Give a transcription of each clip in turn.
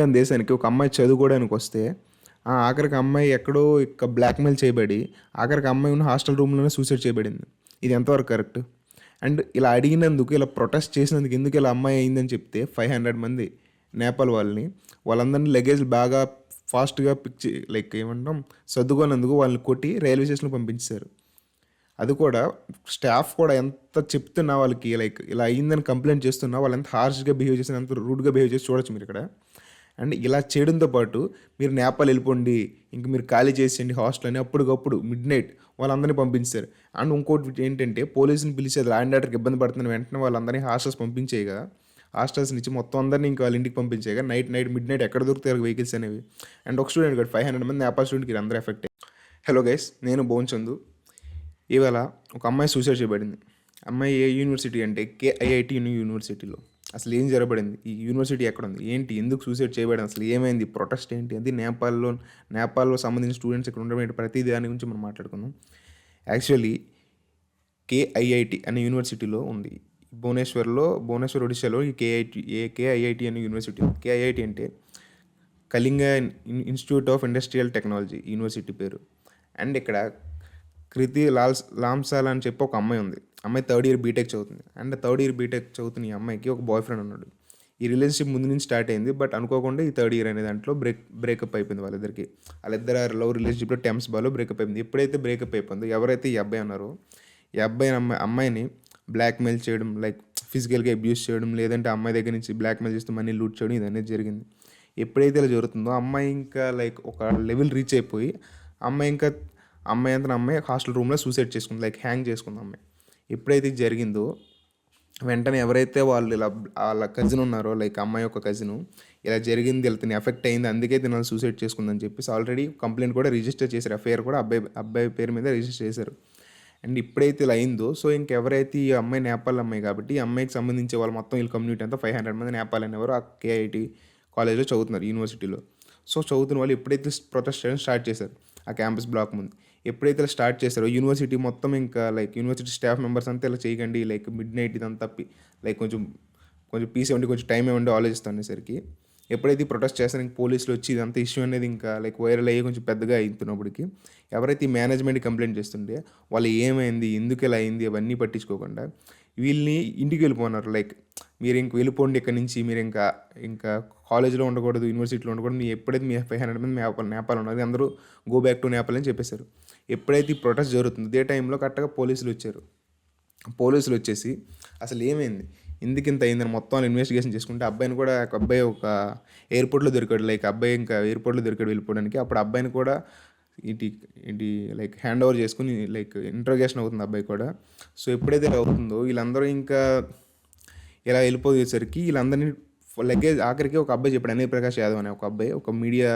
దేశానికి ఒక అమ్మాయి చదువుకోవడానికి వస్తే ఆఖరికి అమ్మాయి ఎక్కడో బ్లాక్మెయిల్ చేయబడి ఆఖరికి అమ్మాయి ఉన్న హాస్టల్ రూమ్లోనే సూసైడ్ చేయబడింది. ఇది ఎంతవరకు కరెక్ట్? అండ్ ఇలా అడిగినందుకు, ఇలా ప్రొటెస్ట్ చేసినందుకు ఎందుకు ఇలా అమ్మాయి అయిందని చెప్తే 500 మంది నేపాల్ వాళ్ళందరినీ లగేజ్ బాగా ఫాస్ట్గా ఏమంటాం సర్దుకోనందుకు వాళ్ళని కొట్టి రైల్వే స్టేషన్లో పంపించారు. అది కూడా స్టాఫ్ కూడా ఎంత చెప్తున్నా వాళ్ళకి ఇలా అయ్యిందని కంప్లైంట్ చేస్తున్నా వాళ్ళు ఎంత హార్ష్గా బిహేవ్ చేసి, ఎంత రూడ్గా బిహేవ్ చేసి చూడొచ్చు మీరు ఇక్కడ. అండ్ ఇలా చేయడంతో పాటు మీరు నేపాల్ వెళ్ళిపోండి, ఇంక మీరు ఖాళీ చేసేయండి హాస్టల్ అని అప్పటికప్పుడు మిడ్-నైట్ వాళ్ళందరినీ పంపించారు. అండ్ ఇంకోటి ఏంటంటే పోలీసుని పిలిచి అది ల్యాండ్ ఆర్డర్కి ఇబ్బంది పడుతున్న వెంటనే వాళ్ళందరినీ హాస్టల్స్ పంపించేయగా, హాస్టల్స్ నుంచి మొత్తం అందరినీ ఇంకా వాళ్ళ ఇంటికి పంపించేయగా నైట్ మిడ్-నైట్ ఎక్కడ దొరుకుతారు వెహికల్స్ అనేవి. అండ్ ఒక స్టూడెంట్ కూడా 500 మంది నేపాల్ స్టూడెంట్కి అందరూ ఎఫెక్ట్. హలో గైస్, నేను బోన్చందు. ఇవాళ ఒక అమ్మాయి సూసైడ్ చేయబడింది. అమ్మాయి ఏ యూనివర్సిటీ అంటే KIIT యూనివర్సిటీలో. అసలు ఏం జరగబడింది, ఈ యూనివర్సిటీ ఎక్కడ ఉంది, ఏంటి, ఎందుకు సూసైడ్ చేయబడింది, అసలు ఏమైంది, ప్రొటెస్ట్ ఏంటి, అది నేపాల్లో సంబంధించిన స్టూడెంట్స్ ఇక్కడ ఉండడం ప్రతి దాని గురించి మనం మాట్లాడుకుందాం. యాక్చువల్లీ KIIT అనే యూనివర్సిటీలో ఉంది భువనేశ్వర్ ఒడిశాలో ఈ KIIT అనే యూనివర్సిటీ. KIIT అంటే Kalinga institute of industrial technology university పేరు. అండ్ ఇక్కడ కృతి లాంసాల్ అని చెప్పి ఒక అమ్మాయి ఉంది. అమ్మాయి థర్డ్ ఇయర్ బీటెక్ చదువుతుంది. అండ్ థర్డ్ ఇయర్ బీటెక్ చదువుతున్న ఈ అమ్మాయికి ఒక బాయ్ ఫ్రెండ్ ఉన్నాడు. ఈ రిలేషన్షిప్ ముందు నుంచి స్టార్ట్ అయింది, బట్ అనుకోకుండా ఈ థర్డ్ ఇయర్ అనే దాంట్లో బ్రేకప్ అయిపోయింది వాళ్ళిద్దరు లవ్ రిలేషన్షిప్లో టెమ్స్ బాలో బ్రేకప్ అయిపోయింది. ఎప్పుడైతే బ్రేకప్ అయిపోయిందో, ఎవరైతే ఈ అబ్బాయి ఉన్నారో ఈ అమ్మాయిని బ్లాక్మెయిల్ చేయడం, ఫిజికల్గా అబ్యూస్ చేయడం, లేదంటే అమ్మాయి దగ్గర నుంచి బ్లాక్మెయిల్ చేస్తూ మనీ లూట్ చేయడం, ఇదనేది జరిగింది. ఎప్పుడైతే ఇలా జరుగుతుందో అమ్మాయి ఇంకా ఒక లెవెల్ రీచ్ అయిపోయి అమ్మాయి హాస్టల్ రూమ్లో సూసైడ్ చేసుకుంది, హ్యాంగ్ చేసుకుంది అమ్మాయి. ఎప్పుడైతే ఇది జరిగిందో వెంటనే ఎవరైతే వాళ్ళ కజిన్ ఉన్నారో, అమ్మాయి యొక్క కజిన్, ఇలా జరిగింది, ఇలా ఎఫెక్ట్ అయింది, అందుకే తిన సూసైడ్ చేసుకుందని చెప్పేసి ఆల్రెడీ కంప్లైంట్ కూడా రిజిస్టర్ చేశారు. ఎఫ్ఐఆర్ కూడా అబ్బాయి పేరు మీద రిజిస్టర్ చేశారు. అండ్ ఇప్పుడైతే ఇలా అయిందో, సో ఇంకెవరైతే ఈ అమ్మాయి నేపాల్ అమ్మాయి కాబట్టి ఈ అమ్మాయికి సంబంధించి వాళ్ళు మొత్తం వీళ్ళ కమ్యూనిటీ అంతా 500 మంది నేపాల్ అనేవారు ఆ KIIT కాలేజ్లో చదువుతున్నారు, యూనివర్సిటీలో. సో చదువుతున్న వాళ్ళు ఎప్పుడైతే ప్రొటెస్ట్ చేయడం స్టార్ట్ చేశారు ఆ క్యాంపస్ బ్లాక్ ముందు, ఎప్పుడైతే ఇలా స్టార్ట్ చేశారో యూనివర్సిటీ మొత్తం ఇంకా యూనివర్సిటీ స్టాఫ్ మెంబర్స్ అంతా ఇలా చేయకండి, మిడ్-నైట్ ఇదంతా కొంచెం పీస్ ఇవ్వండి, కొంచెం టైం ఇవ్వండి ఆలోచిస్తాను అనేసరికి, ఎప్పుడైతే ప్రొటెస్ట్ చేస్తారో ఇంక పోలీసులు వచ్చి ఇదంతా ఇష్యూ అనేది ఇంకా వైరల్ అయ్యి కొంచెం పెద్దగా అవుతున్నప్పటికి ఎవరైతే ఈ మేనేజ్మెంట్ కంప్లైంట్ చేస్తుంటే వాళ్ళు ఏమైంది, ఎందుకు ఇలా అయింది అవన్నీ పట్టించుకోకుండా వీళ్ళని ఇంటికి వెళ్ళిపోన్నారు. మీరు ఇంక వెళ్ళిపోండి ఇక్కడి నుంచి, మీరు ఇంకా కాలేజ్లో ఉండకూడదు, యూనివర్సిటీలో ఉండకూడదు, మీరు ఎప్పుడైతే మీ 500 మంది నేపాల్ ఉన్నది అందరూ గో బ్యాక్ టు నేపాల్ అని చెప్పేశారు. ఎప్పుడైతే ఈ ప్రొటెస్ట్ జరుగుతుందో ఇదే టైంలో కరెక్ట్గా పోలీసులు వచ్చేసి అసలు ఏమైంది, ఎందుకు ఇంత అయిందని మొత్తం ఇన్వెస్టిగేషన్ చేసుకుంటే అబ్బాయి ఒక ఎయిర్పోర్ట్లో దొరికాడు. అబ్బాయి ఇంకా ఎయిర్పోర్ట్లో దొరికాడు వెళ్ళిపోవడానికి. అప్పుడు అబ్బాయిని కూడా ఇటు హ్యాండ్ ఓవర్ చేసుకుని ఇంట్రోగేషన్ అవుతుంది అబ్బాయి కూడా. సో ఎప్పుడైతే అవుతుందో వీళ్ళందరూ ఇంకా ఇలా వెళ్ళిపోయేసరికి వీళ్ళందరినీ లగేజ్ ఆఖరికి ఒక అబ్బాయి చెప్పాడు, అనిల్ ప్రకాష్ యాదవ్ అనే ఒక అబ్బాయి ఒక మీడియా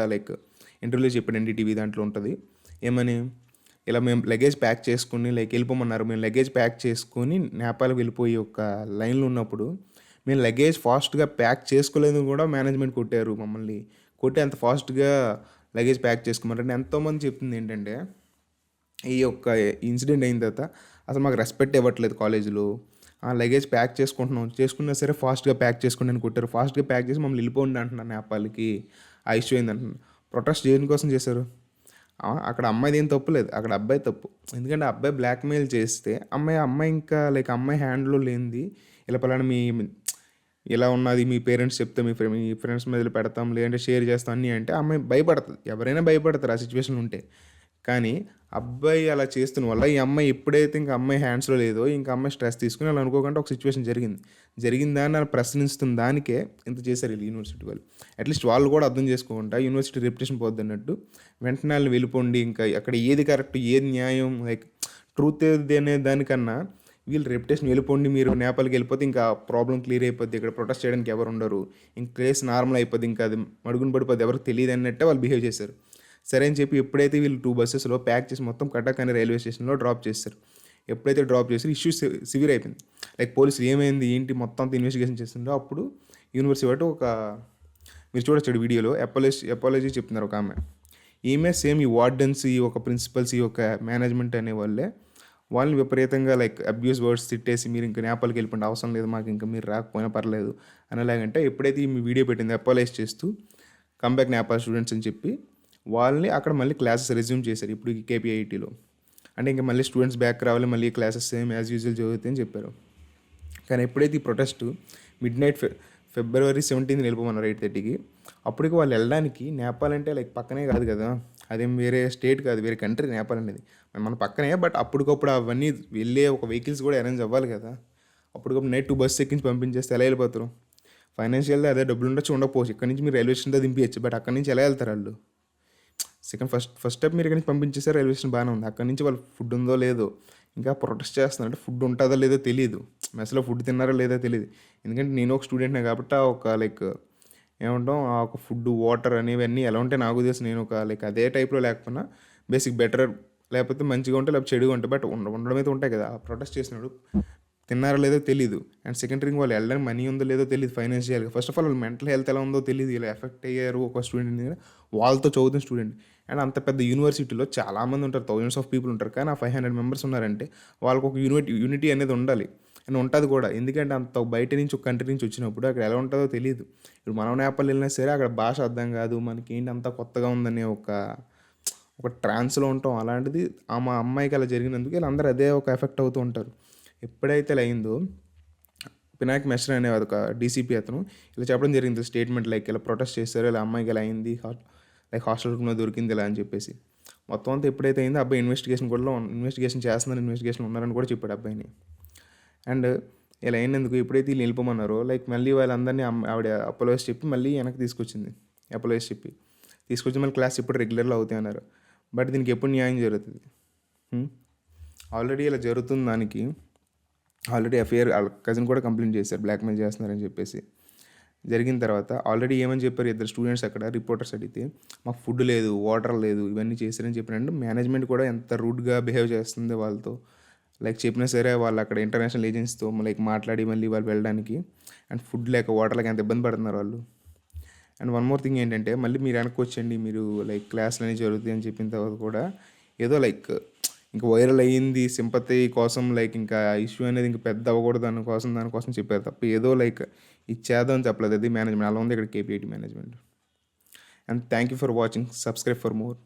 ఇంటర్వ్యూలో చెప్పాడు, NDTV దాంట్లో ఉంటుంది. ఏమని, ఇలా మేము లగేజ్ ప్యాక్ చేసుకుని వెళ్ళిపోమన్నారు, మేము లగేజ్ ప్యాక్ చేసుకుని నేపాల్కి వెళ్ళిపోయి ఒక లైన్లో ఉన్నప్పుడు మేము లగేజ్ ఫాస్ట్గా ప్యాక్ చేసుకోలేదు కూడా మేనేజ్మెంట్ కొట్టారు మమ్మల్ని, కొట్టి అంత ఫాస్ట్గా లగేజ్ ప్యాక్ చేసుకోమంటే. ఎంతోమంది చెప్తుంది ఏంటంటే ఈ యొక్క ఇన్సిడెంట్ అయిన తర్వాత అసలు మాకు రెస్పెక్ట్ ఇవ్వట్లేదు కాలేజీలో, లగేజ్ ప్యాక్ చేసుకున్నా సరే ఫాస్ట్గా ప్యాక్ చేసుకోండి అని కొట్టారు. ఫాస్ట్గా ప్యాక్ చేసి మమ్మల్ని వెళ్ళిపోండి అంటున్నారు నేపాల్కి, ఆ ఇష్యూ అయింది అంటున్నారు. ప్రొటెస్ట్ దేనికోసం చేశారు? అక్కడ అమ్మాయిది ఏం తప్పు లేదు, అక్కడ అబ్బాయి తప్పు. ఎందుకంటే అబ్బాయి బ్లాక్మెయిల్ చేస్తే అమ్మాయి ఇంకా అమ్మాయి హ్యాండ్లో లేనిది ఇలా పలానా ఇలా ఉన్నది మీ పేరెంట్స్ చెప్తే మీ ఫ్రెండ్స్ మీద పెడతాం, లేదంటే షేర్ చేస్తాం అన్నీ అంటే అమ్మాయి భయపడుతుంది. ఎవరైనా భయపడతారు ఆ సిచ్యువేషన్ ఉంటే. కానీ అబ్బాయి అలా చేస్తున్న వల్ల ఈ అమ్మాయి ఎప్పుడైతే ఇంకా అమ్మాయి హ్యాండ్స్లో లేదో ఇంకా అమ్మాయి స్ట్రెస్ తీసుకుని అలా అనుకోకుండా ఒక సిచ్యువేషన్ జరిగిందా అని ప్రశ్నిస్తున్న దానికే ఇంత చేశారు వీళ్ళు యూనివర్సిటీ వాళ్ళు. అట్లీస్ట్ వాళ్ళు కూడా అర్థం చేసుకోకుండా యూనివర్సిటీ రెప్యుటేషన్ పోద్ది అన్నట్టు వెంటనే వాళ్ళు వెళ్ళిపోండి, ఇంకా అక్కడ ఏది కరెక్ట్ ఏది న్యాయం ట్రూత్ ఏది అనే దానికన్నా వీళ్ళు రెప్యుటేషన్ వెళ్ళిపోండి, మీరు నేపాల్కి వెళ్ళిపోతే ఇంకా ప్రాబ్లం క్లియర్ అయిపోద్ది, ఇక్కడ ప్రొటెస్ట్ చేయడానికి ఎవరు ఉండరు, ఇంక కేసు నార్మల్ అయిపోద్ది, ఇంకా అది మడుగున పడిపోద్ది, ఎవరికి తెలియదు అన్నట్టే వాళ్ళు బిహేవ్ చేశారు. సరే అని చెప్పి ఎప్పుడైతే వీళ్ళు 2 బస్సెస్లో ప్యాక్ చేసి మొత్తం కటక్ అనే రైల్వే స్టేషన్లో డ్రాప్ చేస్తారు. ఎప్పుడైతే డ్రాప్ చేసి ఇష్యూ సివియర్ అయిపోయింది. పోలీసులు ఏమైంది ఏంటి మొత్తం అంతా ఇన్వెస్టిగేషన్ చేస్తుందో అప్పుడు యూనివర్సిటీ బట్టి మీరు చూడొచ్చు వీడియోలో అపాలజీ చెప్తున్నారు ఒక ఆమె. ఈమె సేమ్ ఈ వార్డెన్స్, ఈ ఒక ప్రిన్సిపల్స్, ఈ ఒక మేనేజ్మెంట్ అనే వాళ్ళని విపరీతంగా అబ్యూస్ వర్డ్స్ తిట్టేసి మీరు ఇంకా నేపాల్కి వెళ్ళిపోండి, అవసరం లేదు మాకు, ఇంకా మీరు రాకపోయినా పర్లేదు అనేలాగంటే ఎప్పుడైతే ఈ వీడియో పెట్టింది అపాలైజ్ చేస్తూ కమ్బ్యాక్ నేపాల్ స్టూడెంట్స్ అని చెప్పి వాళ్ళని అక్కడ మళ్ళీ క్లాసెస్ రెజ్యూమ్ చేశారు ఇప్పుడు కేపీఐటీలో. అంటే ఇంకా మళ్ళీ స్టూడెంట్స్ బ్యాక్ రావాలి, మళ్ళీ క్లాసెస్ సేమ్ యాజ్ యూజువల్ జరుగుతాయని చెప్పారు. కానీ ఎప్పుడైతే ఈ ప్రొటెస్ట్ మిడ్ నైట్ February 17 వెళ్ళిపోమన్నారు 8:30కి. అప్పటికి వాళ్ళు వెళ్ళడానికి నేపాల్ అంటే లైక్ పక్కనే కాదు కదా, అదేం వేరే స్టేట్ కాదు, వేరే కంట్రీ నేపాల్ అనేది మన పక్కనే. బట్ అప్పటికప్పుడు అవన్నీ వెళ్ళే ఒక వెహికల్స్ కూడా అరేంజ్ అవ్వాలి కదా. అప్పటికప్పుడు నైట్ 2 బస్సు ఎక్కించి పంపించేస్తే ఎలా వెళ్ళిపోతారు? ఫైనాన్షియల్గా అదే డబ్బులు ఉండొచ్చు, ఉండకపోవచ్చు. ఇక్కడ నుంచి మీరు రైల్వే స్టేషన్తో దింపించచ్చు, బట్ అక్కడి నుంచి ఎలా వెళ్తారు వాళ్ళు? ఫస్ట్ స్టెప్ మీరు ఇక్కడి నుంచి పంపించేసారు, రైల్వే స్టేషన్ బాగానే ఉంది. అక్కడి నుంచి వాళ్ళు ఫుడ్ ఉందో లేదో, ఇంకా ప్రొటెస్ట్ చేస్తున్నారంటే ఫుడ్ ఉంటుందో లేదో తెలియదు, మెస్లో ఫుడ్ తిన్నారో లేదో తెలియదు. ఎందుకంటే నేను ఒక స్టూడెంట్నే కాబట్టి ఒక లైక్ ఏమంటాం, ఆ ఒక ఫుడ్ వాటర్ అనేవన్నీ ఎలా ఉంటాయి నాకు తెలుసు. నేను ఒక లైక్ అదే టైప్లో లేకపోయినా బేసిక్ బెటర్, లేకపోతే మంచిగా ఉంటే లేకపోతే చెడుగా ఉంటాయి, బట్ ఉండడం అయితే ఉంటాయి కదా. ప్రొటెస్ట్ చేసినాడు తిన్నారో లేదో తెలియదు. అండ్ సెకండ్ థింగ్ వాళ్ళు వెళ్ళడానికి మనీ ఉందో లేదో తెలియదు ఫైనాన్షియల్గా. First of all mental health ఎలా ఉందో తెలియదు. ఇలా ఎఫెక్ట్ అయ్యారు ఒక స్టూడెంట్, వాళ్ళతో చదువుతున్న స్టూడెంట్. అండ్ అంత పెద్ద యూనివర్సిటీలో చాలామంది ఉంటారు, థౌజండ్స్ ఆఫ్ పీపుల్ ఉంటారు. కానీ ఆ 500 మెంబర్స్ ఉన్నారంటే వాళ్ళకు ఒక యూనిటీ అనేది ఉండాలి, అండ్ ఉంటుంది కూడా. ఎందుకంటే అంత బయట నుంచి ఒక కంట్రీ నుంచి వచ్చినప్పుడు అక్కడ ఎలా ఉంటుందో తెలియదు. ఇప్పుడు మనం నేపాల్ వెళ్ళినా సరే అక్కడ భాష అర్థం కాదు మనకి, ఏంటి అంత కొత్తగా ఉందనే ఒక ట్రాన్స్లో ఉంటాం. అలాంటిది మా అమ్మాయికి అలా జరిగినందుకు వీళ్ళందరూ అదే ఒక ఎఫెక్ట్ అవుతూ ఉంటారు. ఎప్పుడైతే ఇలా అయిందో పినాక్ మెస్టర్ అనే ఒక డీసీపీ అతను ఇలా చెప్పడం జరిగింది స్టేట్మెంట్, లైక్ ఇలా ప్రొటెస్ట్ చేశారు, ఇలా అమ్మాయికి ఇలా అయింది, లైక్ హాస్టల్ రూమ్లో దొరికింది ఇలా అని చెప్పేసి. మొత్తం అంతా ఎప్పుడైతే అయిందో అబ్బాయి ఇన్వెస్టిగేషన్ చేస్తున్నారు, ఇన్వెస్టిగేషన్ ఉన్నారని కూడా చెప్పాడు అబ్బాయిని. అండ్ ఇలా అయినందుకు ఎప్పుడైతే వీళ్ళు వెళ్ళిపోమన్నారో లైక్ మళ్ళీ వాళ్ళందరినీ ఆవిడ అపోలోస్ చెప్పి మళ్ళీ వెనక్కి తీసుకొచ్చింది. అపోలోస్ చెప్పి తీసుకొచ్చి మళ్ళీ క్లాస్ ఇప్పుడు రెగ్యులర్లో అవుతాయి అన్నారు. బట్ దీనికి ఎప్పుడు న్యాయం జరుగుతుంది? ఆల్రెడీ ఇలా జరుగుతుంది. దానికి ఆల్రెడీ ఎఫ్ఐఆర్ వాళ్ళ కజిన్ కూడా కంప్లైంట్ చేశారు బ్లాక్మెయిల్ చేస్తున్నారని చెప్పేసి. జరిగిన తర్వాత ఆల్రెడీ ఏమని చెప్పారు ఇద్దరు స్టూడెంట్స్ అక్కడ రిపోర్టర్స్ అడిగితే, మాకు ఫుడ్ లేదు, వాటర్ లేదు, ఇవన్నీ చేశారని చెప్పినట్టు. మేనేజ్మెంట్ కూడా ఎంత రూడ్గా బిహేవ్ చేస్తుంది వాళ్ళతో. లైక్ చెప్పినా సరే వాళ్ళు అక్కడ ఇంటర్నేషనల్ ఏజెన్సీతో లైక్ మాట్లాడి మళ్ళీ వాళ్ళు వెళ్ళడానికి, అండ్ ఫుడ్ లేక వాటర్ లేక ఎంత ఇబ్బంది పడుతున్నారు వాళ్ళు. అండ్ వన్ మోర్ థింగ్ ఏంటంటే, మళ్ళీ మీరు వెనక్కి వచ్చండి, మీరు లైక్ క్లాసులు అనేవి జరుగుతాయి అని చెప్పిన తర్వాత కూడా ఏదో లైక్ ఇంకా వైరల్ అయ్యింది సింపతి కోసం, లైక్ ఇంకా ఇష్యూ అనేది ఇంకా పెద్ద అవ్వకూడదు దానికోసం చెప్పారు తప్ప ఏదో లైక్ ఇచ్చేద్దాం అని చెప్పలేదు. అది మేనేజ్మెంట్ అలా ఉంది ఇక్కడ KPIT management. And thank you for watching. Subscribe for more.